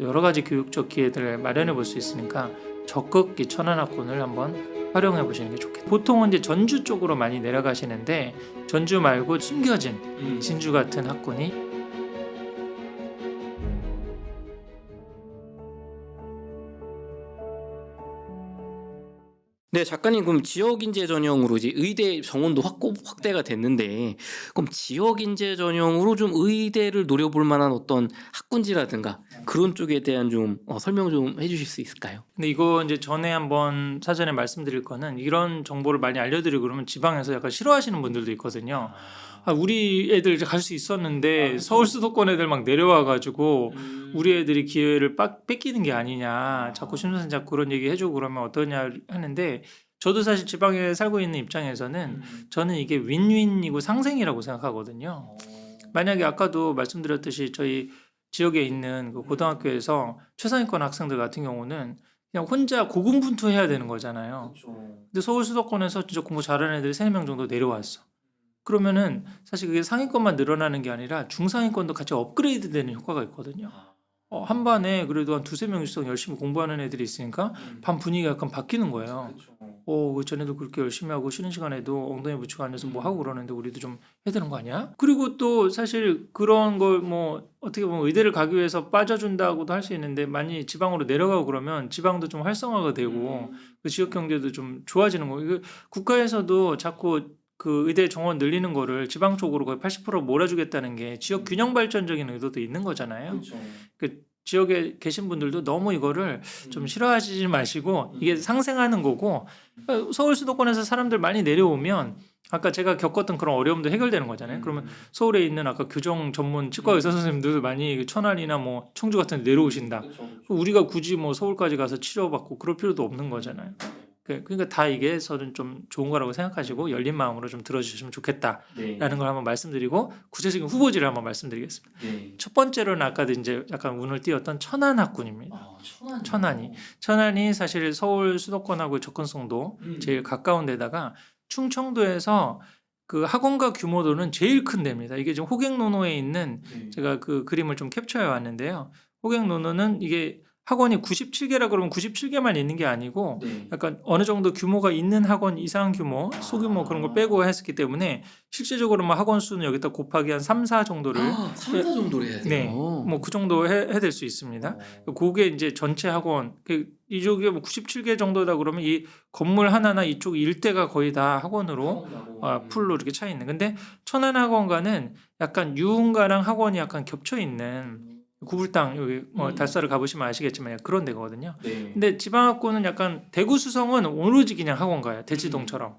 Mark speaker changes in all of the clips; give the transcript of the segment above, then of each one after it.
Speaker 1: 여러 가지 교육적 기회들을 마련해 볼 수 있으니까 적극 이 천안학군을 한번 활용해 보시는 게 좋겠다. 보통은 이제 전주 쪽으로 많이 내려가시는데 전주 말고 숨겨진 진주 같은 학군이
Speaker 2: 네, 작가님 그럼 지역 인재 전형으로 이제 의대 정원도 확대가 됐는데 그럼 지역 인재 전형으로 좀 의대를 노려볼 만한 어떤 학군지라든가 그런 쪽에 대한 좀 설명 좀 해주실 수 있을까요?
Speaker 1: 근데 이거 이제 전에 한번 사전에 말씀드릴 거는 이런 정보를 많이 알려드리고 그러면 지방에서 약간 싫어하시는 분들도 있거든요. 아, 우리 애들 갈 수 있었는데 서울 수도권 애들 막 내려와가지고 우리 애들이 기회를 뺏기는 게 아니냐. 자꾸 신선생 자꾸 그런 얘기 해주고 그러면 어떠냐 하는데 저도 사실 지방에 살고 있는 입장에서는 저는 이게 윈윈이고 상생이라고 생각하거든요. 만약에 아까도 말씀드렸듯이 저희 지역에 있는 그 고등학교에서 최상위권 학생들 같은 경우는 그냥 혼자 고군분투해야 되는 거잖아요. 근데 서울 수도권에서 진짜 공부 잘하는 애들이 3-4명 정도 내려왔어. 그러면은 사실 그게 상위권만 늘어나는 게 아니라 중상위권도 같이 업그레이드 되는 효과가 있거든요. 한 반에 그래도 한 2-3명 이상 열심히 공부하는 애들이 있으니까 반 분위기가 약간 바뀌는 거예요. 쟤네도 그렇게 열심히 하고 쉬는 시간에도 엉덩이 붙이고 앉아서 뭐 하고 그러는데 우리도 좀 해야 되는 거 아니야? 그리고 또 사실 그런 걸 뭐 어떻게 보면 의대를 가기 위해서 빠져준다고도 할 수 있는데 많이 지방으로 내려가고 그러면 지방도 좀 활성화가 되고 그 지역 경제도 좀 좋아지는 거예요. 이거 국가에서도 자꾸 그 의대 정원 늘리는 거를 지방 쪽으로 거의 80% 몰아주겠다는 게 지역 균형 발전적인 의도도 있는 거잖아요. 그 지역에 계신 분들도 너무 이거를 좀 싫어하시지 마시고 이게 상생하는 거고 서울 수도권에서 사람들 많이 내려오면 아까 제가 겪었던 그런 어려움도 해결되는 거잖아요. 그러면 서울에 있는 아까 교정 전문 치과 의사 선생님들도 많이 천안이나 뭐 청주 같은 데 내려오신다. 우리가 굳이 뭐 서울까지 가서 치료받고 그럴 필요도 없는 거잖아요. 그러니까 다 이게 저는 좀 좋은 거라고 생각하시고 열린 마음으로 좀 들어주시면 좋겠다라는 걸 한번 말씀드리고 구체적인 후보지를 한번 말씀드리겠습니다. 첫 번째로는 아까도 이제 약간 운을 띄웠던 천안학군입니다. 천안이 사실 서울 수도권하고 접근성도 제일 가까운 데다가 충청도에서 그 학원가 규모도는 제일 큰 데입니다. 이게 지금 호갱노노에 있는 제가 그 그림을 좀 캡처해 왔는데요. 호갱노노는 이게 학원이 97개라 그러면 97개만 있는 게 아니고 약간 어느 정도 규모가 있는 학원 이상 규모, 소규모 그런 걸 빼고 했기 때문에 실제적으로 뭐 학원 수는 여기다 곱하기 한 3-4 정도를
Speaker 2: 3, 4 정도로 해야 돼요.
Speaker 1: 네, 뭐 그 정도 해될 수 있습니다. 그게 이제 전체 학원 이쪽에 뭐 97개 정도다 그러면 이 건물 하나나 이쪽 일대가 거의 다 학원으로 풀로 이렇게 차 있는. 근데 천안학원가는 약간 유흥가랑 학원이 약간 겹쳐 있는 구불당 여기 달사를 가보시면 아시겠지만 그런 데거든요. 근데 지방학군은 약간 대구 수성은 오로지 그냥 학원가야. 대치동처럼.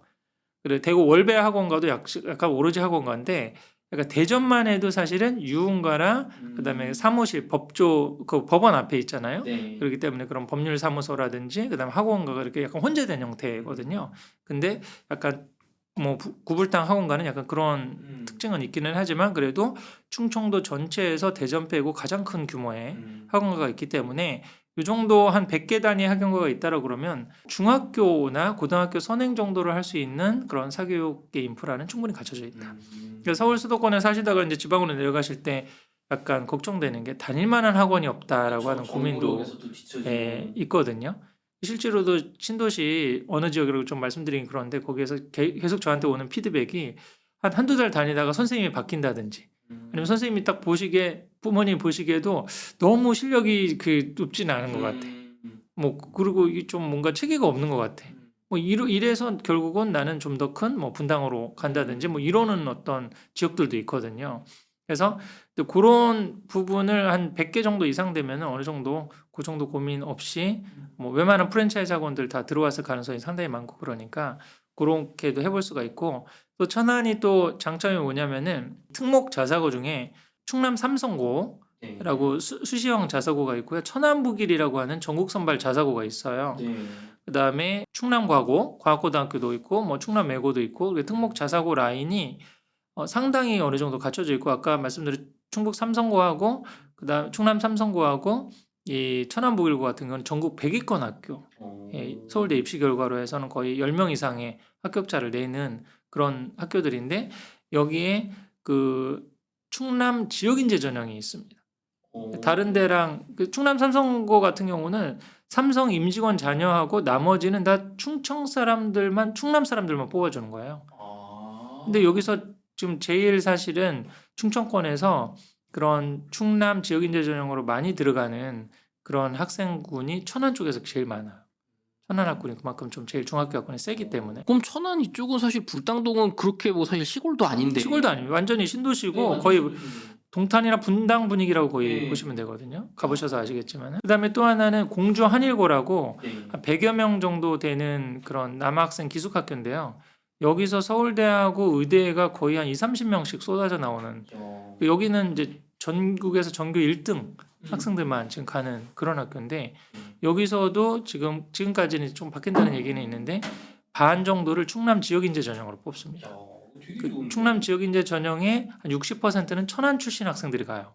Speaker 1: 그리고 대구 월배 학원가도 약간 오로지 학원가인데 약간 대전만 해도 사실은 유흥가랑 그다음에 사무실 그 법원 앞에 있잖아요. 그렇기 때문에 그런 법률 사무소라든지 그다음에 학원가가 이렇게 약간 혼재된 형태거든요. 근데 약간 뭐 구불당 학원가는 약간 그런 특징은 있기는 하지만 그래도 충청도 전체에서 대전 빼고 가장 큰 규모의 학원가가 있기 때문에 이 정도 한 100개 단위 학원가가 있다라 그러면 중학교나 고등학교 선행 정도를 할 수 있는 그런 사교육의 인프라는 충분히 갖춰져 있다. 그래서 서울 수도권에 사시다가 이제 지방으로 내려가실 때 약간 걱정되는 게 다닐 만한 학원이 없다라고 하는 고민도 있거든요. 실제로도 신도시 어느 지역이라고 좀 말씀드리긴 그런데 거기에서 계속 저한테 오는 피드백이 한두 달 다니다가 선생님이 바뀐다든지 아니면 선생님이 딱 부모님 보시기에도 너무 실력이 높지는 않은 것 같아. 뭐 그리고 이게 좀 뭔가 체계가 없는 것 같아. 뭐 이래서 결국은 나는 좀 더 큰 뭐 분당으로 간다든지 뭐 이러는 어떤 지역들도 있거든요. 그래서 그런 부분을 한 100개 정도 이상 되면 어느 정도 그 정도 고민 없이 뭐 웬만한 프랜차이즈 학원들 다 들어왔을 가능성이 상당히 많고 그러니까 그렇게도 해볼 수가 있고 또 천안이 또 장점이 뭐냐면은 특목 자사고 중에 충남 삼성고라고 수시형 자사고가 있고요. 천안북일이라고 하는 전국 선발 자사고가 있어요. 그다음에 충남과고 과학고등학교도 있고 뭐 충남외고도 있고 특목 자사고 라인이 상당히 어느 정도 갖춰져 있고 아까 말씀드린 충북 삼성고하고 그다음 충남 삼성고하고 이 천안북일고 같은 경우는 전국 100위권 학교 서울대 입시 결과로 해서는 거의 10명 이상의 합격자를 내는 그런 학교들인데 여기에 그 충남 지역인재 전형이 있습니다. 다른 데랑 그 충남 삼성고 같은 경우는 삼성 임직원 자녀하고 나머지는 다 충청 사람들만 충남 사람들만 뽑아주는 거예요. 근데 여기서 지금 제일 사실은 충청권에서 그런 충남 지역인재 전형으로 많이 들어가는 그런 학생군이 천안 쪽에서 제일 많아요. 천안 학군이 그만큼 좀 제일 중학교 학군이 세기 때문에.
Speaker 2: 그럼 천안 이쪽은 사실 불당동은 그렇게 뭐 사실 시골도 아닌데.
Speaker 1: 시골도 아니에요. 완전히 신도시고 거의 동탄이나 분당 분위기라고 거의 보시면 되거든요. 가보셔서 아시겠지만. 그다음에 또 하나는 공주 한일고라고 한 100여 명 정도 되는 그런 남학생 기숙학교인데요. 여기서 서울대하고 의대가 거의 한 20-30명씩 쏟아져 나오는 여기는 이제 전국에서 전교 1등 학생들만 지금 가는 그런 학교인데 여기서도 지금까지는 좀 바뀐다는 얘기는 있는데 반 정도를 충남 지역인재 전형으로 뽑습니다. 그 충남 지역인재 전형의 한 60%는 천안 출신 학생들이 가요.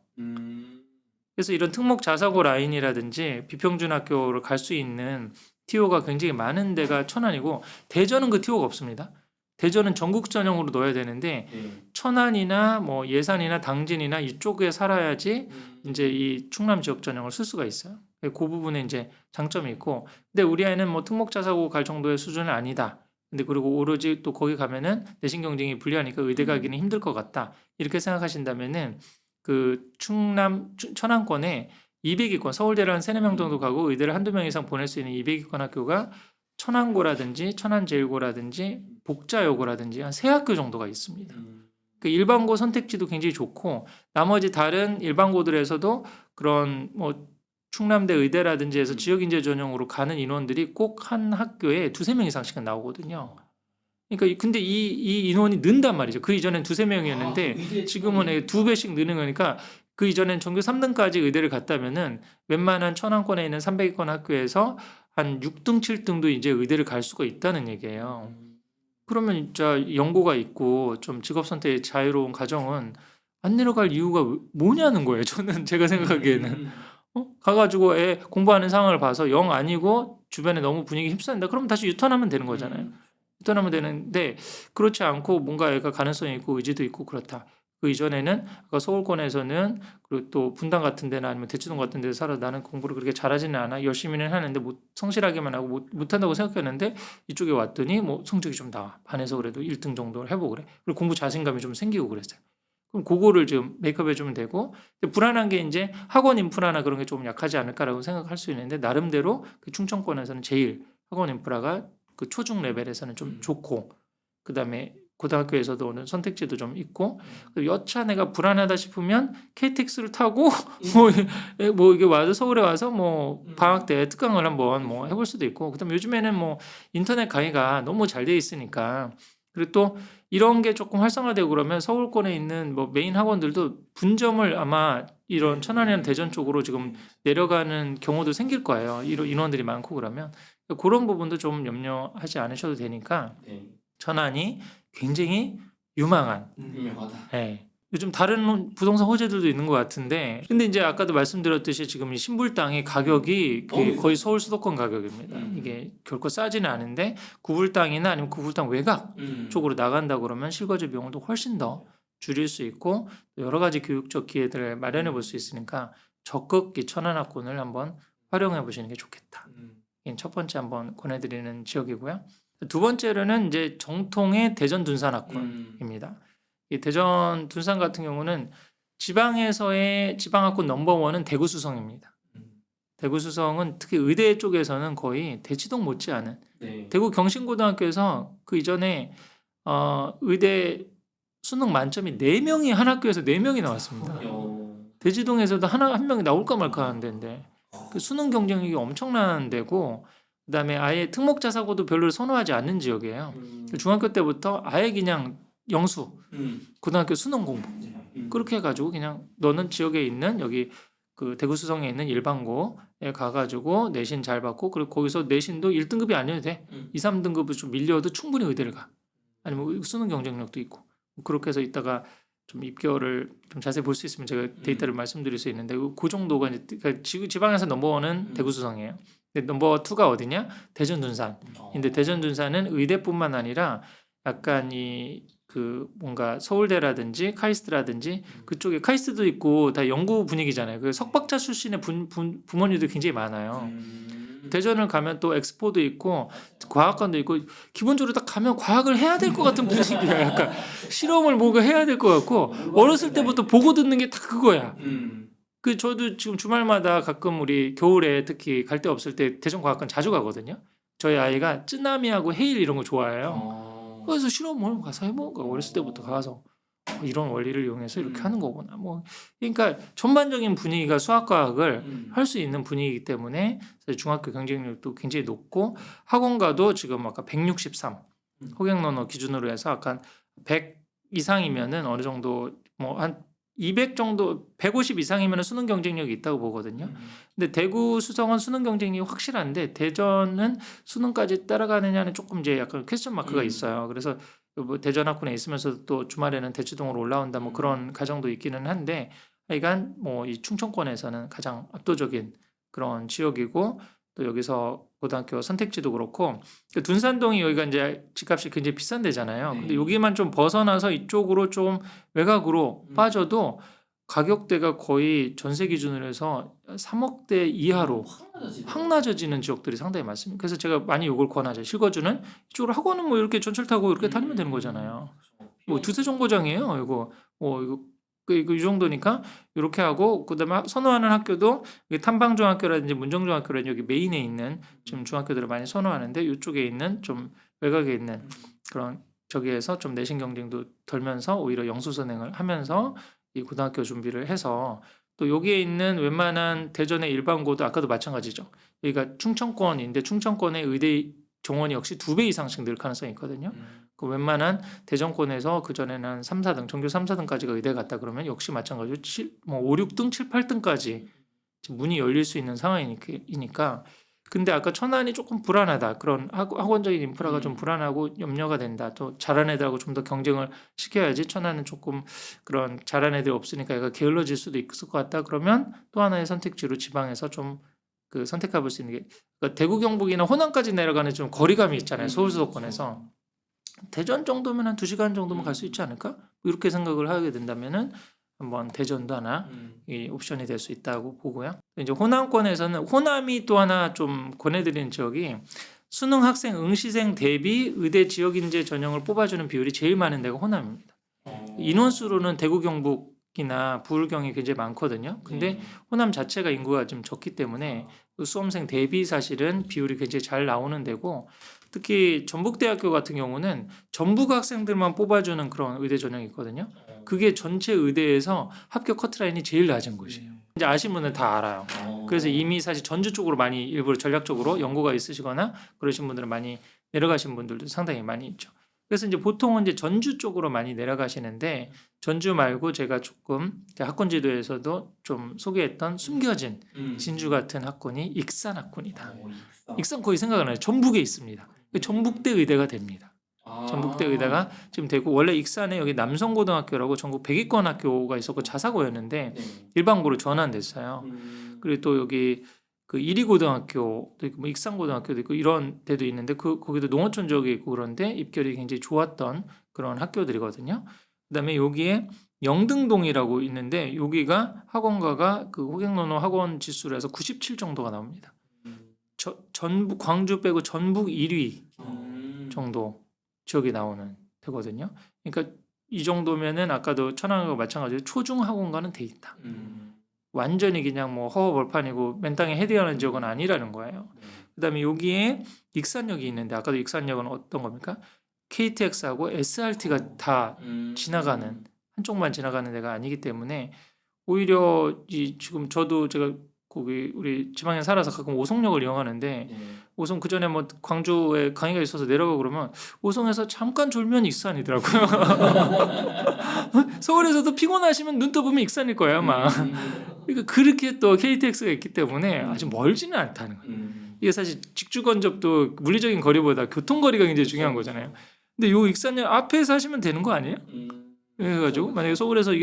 Speaker 1: 그래서 이런 특목 자사고 라인이라든지 비평준 학교를 갈 수 있는 TO가 굉장히 많은 데가 천안이고 대전은 그 TO가 없습니다. 대전은 전국 전형으로 넣어야 되는데 천안이나 뭐 예산이나 당진이나 이쪽에 살아야지 이제 이 충남 지역 전형을 쓸 수가 있어요. 그 부분에 이제 장점이 있고, 근데 우리 아이는 뭐 특목 자사고 갈 정도의 수준은 아니다. 근데 그리고 오로지 또 거기 가면은 내신 경쟁이 불리하니까 의대 가기는 힘들 것 같다. 이렇게 생각하신다면은 그 천안권에 200위권 서울대를 한 3-4명 정도 가고 의대를 한두 명 이상 보낼 수 있는 200위권 학교가 천안고라든지 천안제일고라든지 복자여고라든지 한 3학교 정도가 있습니다. 그 일반고 선택지도 굉장히 좋고 나머지 다른 일반고들에서도 그런 뭐 충남대 의대라든지 해서 지역인재 전형으로 가는 인원들이 꼭 한 학교에 2-3명 이상씩은 나오거든요. 그러니까 근데 이 인원이 는단 말이죠. 그 이전엔 2-3명이었는데 지금은 2배씩 느는 거니까 그 이전엔 전교 3등까지 의대를 갔다면은 웬만한 천안권에 있는 300위권 학교에서 한 6등, 7등도 이제 의대를 갈 수가 있다는 얘기예요. 그러면 진짜 연고가 있고 좀 직업 선택이 자유로운 가정은 안 내려갈 이유가 뭐냐는 거예요. 저는 제가 생각하기에는 가가지고 애 공부하는 상황을 봐서 영 아니고 주변에 너무 분위기 휩싸인다. 그러면 다시 유턴하면 되는 거잖아요. 유턴하면 되는데 그렇지 않고 뭔가 애가 가능성이 있고 의지도 있고 그렇다. 그 이전에는 아까 서울권에서는 그리고 또 분당 같은 데나 아니면 대치동 같은 데서 살아 나는 공부를 그렇게 잘하지는 않아 열심히는 하는데 성실하게만 하고 못한다고 생각했는데 이쪽에 왔더니 뭐 성적이 좀 나와 반에서 그래도 1등 정도를 해보고 그래 그리고 공부 자신감이 좀 생기고 그랬어요. 그럼 그거를 지금 메이크업 해주면 되고 불안한 게 이제 학원 인프라나 그런 게 좀 약하지 않을까라고 생각할 수 있는데 나름대로 그 충청권에서는 제일 학원 인프라가 그 초중 레벨에서는 좀 좋고 그 다음에 고등학교에서도 오는 선택지도 좀 있고 여차 내가 불안하다 싶으면 KTX를 타고 뭐 이게 와서 서울에 와서 뭐 방학 때 특강을 한번 뭐 해볼 수도 있고 그다음에 요즘에는 뭐 인터넷 강의가 너무 잘 돼 있으니까 그리고 또 이런 게 조금 활성화되고 그러면 서울권에 있는 뭐 메인 학원들도 분점을 아마 이런 천안이나 대전 쪽으로 지금 내려가는 경우도 생길 거예요. 이런 인원들이 많고 그러면 그런 부분도 좀 염려하지 않으셔도 되니까 천안이 굉장히 유망한
Speaker 2: 유명하다.
Speaker 1: 예. 요즘 다른 부동산 호재들도 있는 것 같은데 근데 이제 아까도 말씀드렸듯이 지금 이 신불 땅의 가격이 거의 서울 수도권 가격입니다. 이게 결코 싸지는 않은데 구불 땅이나 아니면 구불 땅 외곽 쪽으로 나간다 그러면 실거주 비용도 훨씬 더 줄일 수 있고 여러 가지 교육적 기회들을 마련해 볼 수 있으니까 적극 이 천안학군을 한번 활용해 보시는 게 좋겠다. 이게 첫 번째 한번 권해드리는 지역이고요. 두 번째로는 이제 정통의 대전 둔산학군입니다. 이 대전 둔산 같은 경우는 지방에서의 지방학군 넘버원은 대구 수성입니다. 대구 수성은 특히 의대 쪽에서는 거의 대치동 못지않은 대구 경신고등학교에서 그 이전에 의대 수능 만점이 4명이 한 학교에서 4명이 나왔습니다. 대지동에서도 한 명이 나올까 말까 하는 데인데 그 수능 경쟁력이 엄청난 데고 그다음에 아예 특목자사고도 별로 선호하지 않는 지역이에요. 중학교 때부터 아예 그냥 영수 고등학교 수능 공부 그렇게 해가지고 그냥 너는 지역에 있는 여기 그 대구 수성에 있는 일반고에 가가지고 내신 잘 받고 그리고 거기서 내신도 1등급이 아니어도 돼. 2, 3등급을 좀 밀려도 충분히 의대를 가. 아니면 수능 경쟁력도 있고 그렇게 해서 이따가 좀 입결을 좀 자세히 볼 수 있으면 제가 데이터를 말씀드릴 수 있는데 그 정도가 이제 그러니까 지방에서 넘버원은 대구 수성이에요. 근데 넘버 2가 어디냐? 대전 둔산인데 대전 둔산은 의대뿐만 아니라 약간 이 그 뭔가 서울대라든지 카이스트라든지 그쪽에 카이스트도 있고 다 연구 분위기잖아요. 그 석박사 출신의 부모님도 굉장히 많아요. 대전을 가면 또 엑스포도 있고 과학관도 있고 기본적으로 딱 가면 과학을 해야 될 것 같은 분위기야. 약간 실험을 뭔가 해야 될 것 같고 어렸을 때부터 보고 듣는 게 다 그거야. 그 저도 지금 주말마다 가끔 우리 겨울에 특히 갈 데 없을 때 대전과학관 자주 가거든요. 저희 아이가 쯔나미하고 헤일 이런 거 좋아해요. 그래서 실험을 가서 해보고 어렸을 때부터 가서 이런 원리를 이용해서 이렇게 하는 거구나. 뭐 그러니까 전반적인 분위기가 수학과학을 할 수 있는 분위기이기 때문에 사실 중학교 경쟁력도 굉장히 높고 학원가도 지금 아까 163 호갱론어 기준으로 해서 아까 100 이상이면은 어느 정도 뭐 한 200 정도 150 이상이면 수능 경쟁력이 있다고 보거든요. 근데 대구 수성은 수능 경쟁력이 확실한데 대전은 수능까지 따라가느냐는 조금 이제 약간 퀘스천 마크가 있어요. 그래서 뭐 대전 학군에 있으면서 또 주말에는 대치동으로 올라온다 뭐 그런 가정도 있기는 한데 하여간 뭐 이 충청권에서는 가장 압도적인 그런 지역이고 또 여기서 고등학교 선택지도 그렇고 그 둔산동이 여기가 이제 집값이 굉장히 비싼 데잖아요. 근데 여기만 좀 벗어나서 이쪽으로 좀 외곽으로 빠져도 가격대가 거의 전세 기준으로 해서 3억대 이하로 확 낮아지는 지역들이 상당히 많습니다. 그래서 제가 많이 이걸 권하죠. 실거주는 이쪽으로 학원은 뭐 이렇게 전철 타고 이렇게 다니면 되는 거잖아요. 뭐 두세 정거장이에요. 이거 이 정도니까 이렇게 하고 그다음에 선호하는 학교도 탐방중학교라든지 문정중학교라든지 여기 메인에 있는 지금 중학교들을 많이 선호하는데 이쪽에 있는 좀 외곽에 있는 그런 저기에서 좀 내신 경쟁도 덜면서 오히려 영수선행을 하면서 이 고등학교 준비를 해서 또 여기에 있는 웬만한 대전의 일반고도 아까도 마찬가지죠. 여기가 충청권인데 충청권의 의대 정원이 역시 2배 이상씩 늘 가능성이 있거든요. 그 웬만한 대전권에서 그전에는 한 3, 4등, 전교 3, 4등까지가 의대 갔다 그러면 역시 마찬가지로 5, 6등, 7, 8등까지 문이 열릴 수 있는 상황이니까 근데 아까 천안이 조금 불안하다. 그런 학원적인 인프라가 좀 불안하고 염려가 된다. 또 잘하는 애들하고 좀 더 경쟁을 시켜야지 천안은 조금 그런 잘하는 애들이 없으니까 얘가 게을러질 수도 있을 것 같다. 그러면 또 하나의 선택지로 지방에서 좀 그 선택해 볼 수 있는 게 그러니까 대구 경북이나 호남까지 내려가는 좀 거리감이 있잖아요. 서울 수도권에서. 대전 정도면 한 2시간 정도면 갈 수 있지 않을까? 이렇게 생각을 하게 된다면은 한번 대전도 하나 이 옵션이 될 수 있다고 보고요. 이제 호남권에서는 호남이 또 하나 좀 권해드리는 지역이 수능 학생 응시생 대비 의대 지역 인재 전형을 뽑아주는 비율이 제일 많은 데가 호남입니다. 인원수로는 대구 경북이나 부울경이 굉장히 많거든요. 근데 호남 자체가 인구가 좀 적기 때문에 그 수험생 대비 사실은 비율이 굉장히 잘 나오는 데고 특히 전북대학교 같은 경우는 전북 학생들만 뽑아주는 그런 의대 전형이 있거든요. 그게 전체 의대에서 합격 커트라인이 제일 낮은 곳이에요. 이제 아시는 분은 다 알아요. 그래서 이미 사실 전주 쪽으로 많이 일부러 전략적으로 연고가 있으시거나 그러신 분들은 많이 내려가신 분들도 상당히 많이 있죠. 그래서 이제 보통은 이제 전주 쪽으로 많이 내려가시는데 전주 말고 제가 조금 학군 지도에서도 좀 소개했던 숨겨진 진주 같은 학군이 익산 학군이다. 익산 거의 생각 안 해요. 전북에 있습니다. 전북대 의대가 됩니다. 전북대 의대가 지금 되고 원래 익산에 여기 남성고등학교라고 전국 100위권 학교가 있었고 자사고였는데 일반고로 전환됐어요. 그리고 또 여기 그 이리고등학교도 있고 뭐 익산고등학교도 있고 이런 데도 있는데 거기도 농어촌 지역에 있고 그런데 입결이 굉장히 좋았던 그런 학교들이거든요. 그다음에 여기에 영등동이라고 있는데 여기가 학원가가 그 호갱론어 학원 지수로 해서 97 정도가 나옵니다. 전북 광주 빼고 전북 1위 정도 지역이 나오는 되거든요. 그러니까 이 정도면은 아까도 천안과 마찬가지로 초중 학원가는 돼 있다. 완전히 그냥 뭐 허허벌판이고 맨땅에 헤딩하는 지역은 아니라는 거예요. 그다음에 여기에 익산역이 있는데 아까도 익산역은 어떤 겁니까? KTX하고 SRT가 다 지나가는 한쪽만 지나가는 데가 아니기 때문에 오히려 이 지금 저도 제가 거기 우리 지방에 살아서 가끔 오송역을 이용하는데 오송 그 전에 뭐 광주에 강의가 있어서 내려가고 그러면 오송에서 잠깐 졸면 익산이더라고요. 서울에서도 피곤하시면 눈 떠보면 익산일 거예요 아마. 그러니까 그렇게 또 KTX가 있기 때문에 아주 멀지는 않다는 거예요. 이게 사실 직주건접도 물리적인 거리보다 교통거리가 굉장히 중요한 거잖아요. 근데 요 익산역 앞에 사시면 되는 거 아니에요? 그래가지고 만약에 서울에서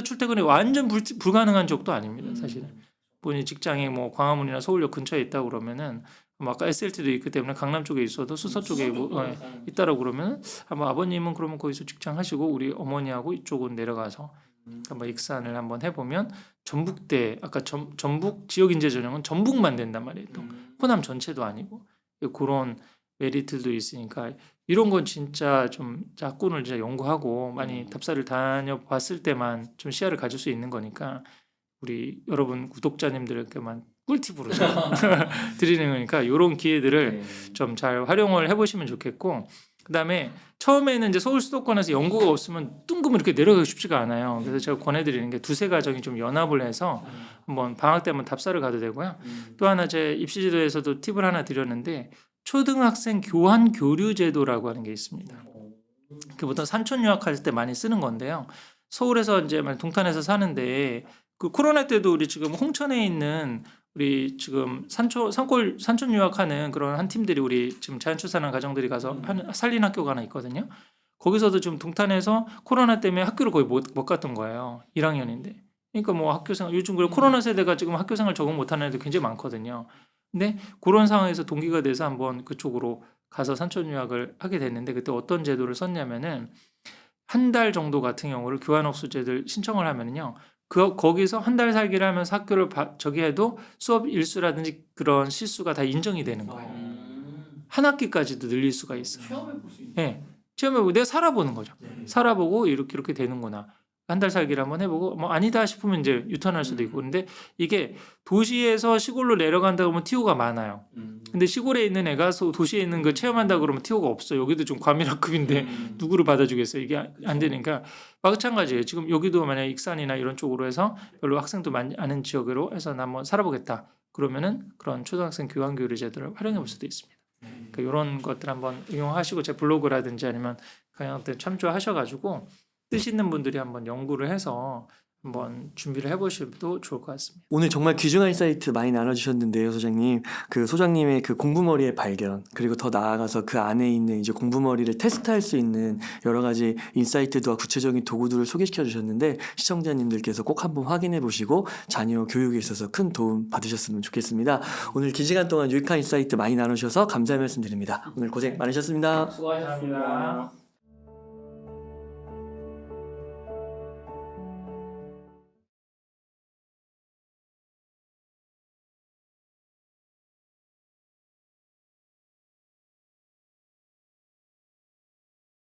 Speaker 1: 출퇴근이 완전 불가능한 지역도 아닙니다 사실은. 본인 직장이 뭐 광화문이나 서울역 근처에 있다 그러면은 아까 SLT도 있기 때문에 강남 쪽에 있어도 수서 쪽에 있다라고 그러면 아마 아버님은 그러면 거기서 직장 하시고 우리 어머니하고 이쪽은 내려가서 한번 익산을 한번 해보면 전북대 아까 전북 지역인재 전형은 전북만 된단 말이에요. 또 호남 전체도 아니고 그런 메리트도 있으니까 이런 건 진짜 좀 학군을 진짜 연구하고 많이 답사를 다녀봤을 때만 좀 시야를 가질 수 있는 거니까 우리 여러분 구독자님들에게만 꿀팁으로 드리는 거니까 이런 기회들을 좀 잘 활용을 해보시면 좋겠고 그다음에 처음에는 이제 서울 수도권에서 연구가 없으면 뜬금 이렇게 내려가기 쉽지가 않아요. 그래서 제가 권해드리는 게 두세 가정이 좀 연합을 해서 한번 방학 때 한번 답사를 가도 되고요. 또 하나 제 입시지도에서도 팁을 하나 드렸는데 초등학생 교환 교류 제도라고 하는 게 있습니다. 그 보통 산촌 유학할 때 많이 쓰는 건데요. 서울에서 이제 동탄에서 사는데 그 코로나 때도 우리 지금 홍천에 있는 우리 지금 산촌 유학하는 그런 한 팀들이 우리 지금 자연출산한 가정들이 가서 하는 살린 학교가 하나 있거든요. 거기서도 지금 동탄에서 코로나 때문에 학교를 거의 못 갔던 거예요. 1학년인데. 그러니까 뭐 학교생활 요즘 그래 코로나 세대가 지금 학교생활 적응 못하는 애들 굉장히 많거든요. 근데 그런 상황에서 동기가 돼서 한번 그쪽으로 가서 산촌 유학을 하게 됐는데 그때 어떤 제도를 썼냐면은 한 달 정도 같은 경우를 교환학수제를 신청을 하면은요. 거기서 한 달 살기를 하면서 학교를 저기 해도 수업 일수라든지 그런 실수가 다 인정이 되는 거예요. 한 학기까지도 늘릴 수가 있어요.
Speaker 3: 체험해볼 수 있는.
Speaker 1: 네. 체험해보고 내가 살아보는 거죠. 살아보고 이렇게 되는구나. 한 달 살기를 한번 해보고 뭐 아니다 싶으면 이제 유턴할 수도 있고 그런데 이게 도시에서 시골로 내려간다 그러면 TO가 많아요. 근데 시골에 있는 애가 도시에 있는 거 체험한다 그러면 TO가 없어. 여기도 좀 과밀학급인데 누구를 받아주겠어요. 이게 안 되니까 마찬가지예요. 지금 여기도 만약 익산이나 이런 쪽으로 해서 별로 학생도 많이 아는 지역으로 해서 나 한번 살아보겠다. 그러면은 그런 초등학생 교환교류 제도를 활용해 볼 수도 있습니다. 그러니까 이런 것들 한번 응용하시고 제 블로그라든지 아니면 강연 때 참조하셔가지고 뜻 있는 분들이 한번 연구를 해서 한번 준비를 해보셔도 좋을 것 같습니다.
Speaker 4: 오늘 정말 귀중한 인사이트 많이 나눠주셨는데요, 소장님. 그 소장님의 그 공부머리의 발견, 그리고 더 나아가서 그 안에 있는 이제 공부머리를 테스트할 수 있는 여러 가지 인사이트와 구체적인 도구들을 소개시켜 주셨는데 시청자님들께서 꼭 한번 확인해 보시고 자녀 교육에 있어서 큰 도움 받으셨으면 좋겠습니다. 오늘 긴 시간 동안 유익한 인사이트 많이 나누셔서 감사의 말씀 드립니다. 오늘 고생 많으셨습니다.
Speaker 1: 수고하셨습니다.